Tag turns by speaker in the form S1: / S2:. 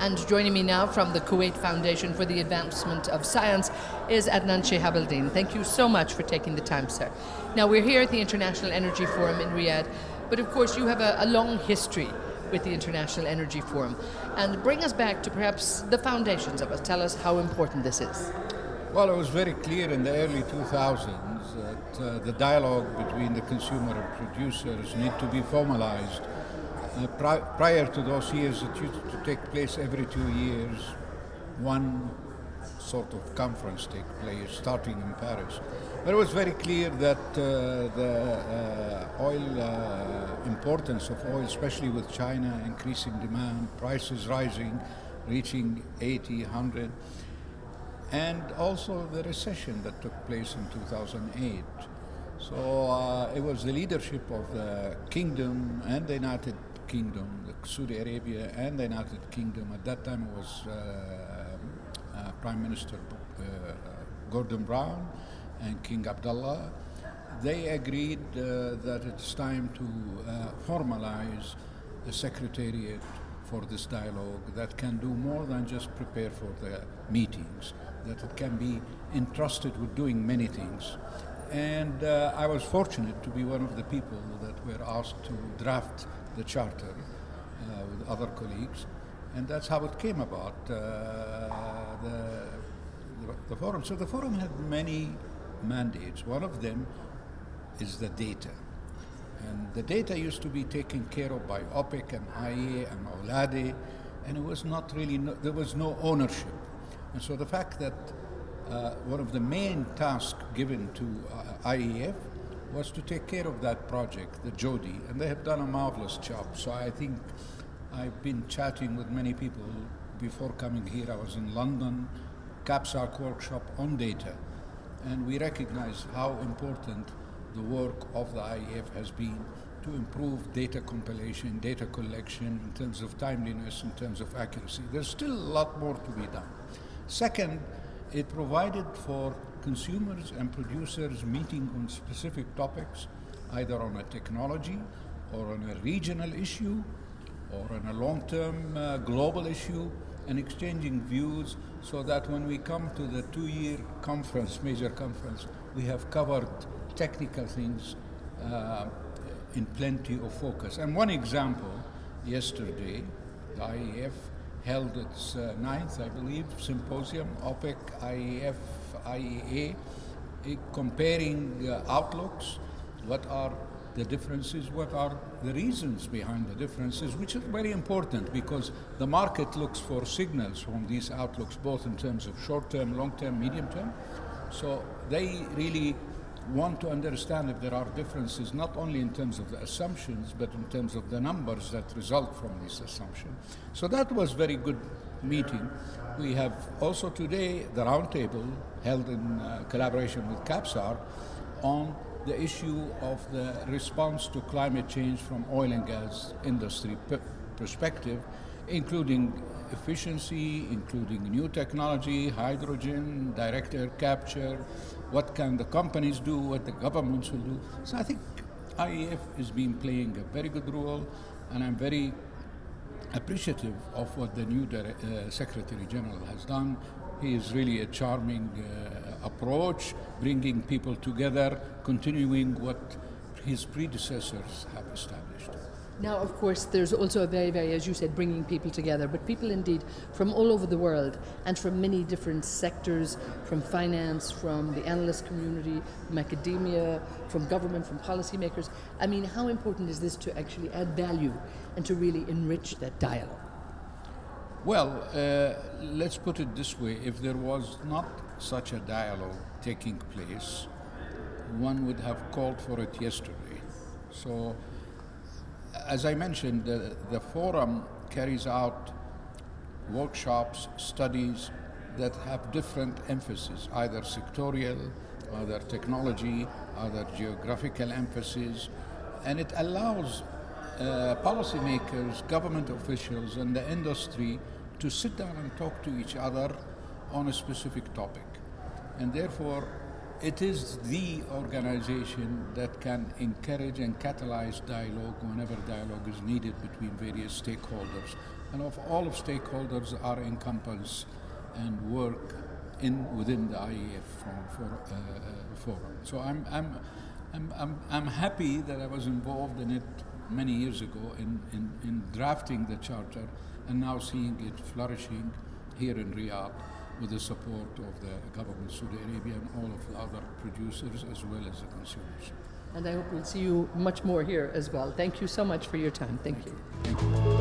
S1: And joining me now from the Kuwait Foundation for the Advancement of Science is Adnan Shihab Eldin. Thank you so much for taking the time, sir. Now, we're here at the International Energy Forum in Riyadh, but of course you have a long history with the International Energy Forum. And bring us back to perhaps the foundations of it. Tell us how important this is.
S2: Well, it was very clear in the early 2000s that the dialogue between the consumer and producers need to be formalized. Prior to those years, it used to take place every 2 years. One sort of conference take place, starting in Paris. But it was very clear that the importance of oil, especially with China increasing demand, prices rising, reaching 80, 100, and also the recession that took place in 2008. So it was the leadership of the Kingdom and the United Kingdom, Saudi Arabia and the United Kingdom. At that time it was Prime Minister Gordon Brown and King Abdullah. They agreed that it's time to formalize a secretariat for this dialogue that can do more than just prepare for the meetings, that it can be entrusted with doing many things. And I was fortunate to be one of the people that were asked to draft the charter with other colleagues, and that's how it came about, the forum. So the forum had many mandates. One of them is the data. And the data used to be taken care of by OPEC and IEA and OLADE, and it was not really, there was no ownership. And so the fact that one of the main tasks given to IEF was to take care of that project, the Jodi, and they have done a marvelous job. So I think I've been chatting with many people before coming here. I was in London, CAPSAC workshop on data, and we recognize how important the work of the IEF has been to improve data compilation, data collection in terms of timeliness, in terms of accuracy. There's still a lot more to be done. Second, it provided for consumers and producers meeting on specific topics, either on a technology or on a regional issue or on a long-term global issue, and exchanging views so that when we come to the 2-year conference, major conference, we have covered technical things in plenty of focus. And one example, yesterday, the IEF held its 9th, I believe, Symposium, OPEC, IEF, IEA, comparing outlooks. What are the differences? What are the reasons behind the differences? Which is very important because the market looks for signals from these outlooks, both in terms of short-term, long-term, medium-term. So they really want to understand if there are differences, not only in terms of the assumptions, but in terms of the numbers that result from these assumptions. So that was very good meeting. We have also today the roundtable held in collaboration with CAPSAR on the issue of the response to climate change from oil and gas industry perspective, including efficiency, including new technology, hydrogen, direct air capture, what can the companies do, what the governments will do. So I think IEF has been playing a very good role, and I'm very appreciative of what the new Secretary General has done. He is really a charming approach, bringing people together, continuing what his predecessors have established.
S1: Now, of course, there's also a very, as you said, bringing people together, but people indeed from all over the world and from many different sectors, from finance, from the analyst community, from academia, from government, from policymakers. I mean, how important is this to actually add value and to really enrich that dialogue?
S2: Well, let's put it this way. If there was not such a dialogue taking place, one would have called for it yesterday. So, as I mentioned, the forum carries out workshops, studies that have different emphasis, either sectorial, either technology, either geographical emphasis, and it allows policymakers, government officials, and the industry to sit down and talk to each other on a specific topic. And therefore, it is the organization that can encourage and catalyze dialogue whenever dialogue is needed between various stakeholders. and of all of stakeholders are encompassed and work within the IEF forum. So I'm happy that I was involved in it many years ago in drafting the charter, and now seeing it flourishing here in Riyadh with the support of the government of Saudi Arabia and all of the other producers as well as the consumers.
S1: And I hope we'll see you much more here as well. Thank you so much for your time. Thank you.
S2: Thank you.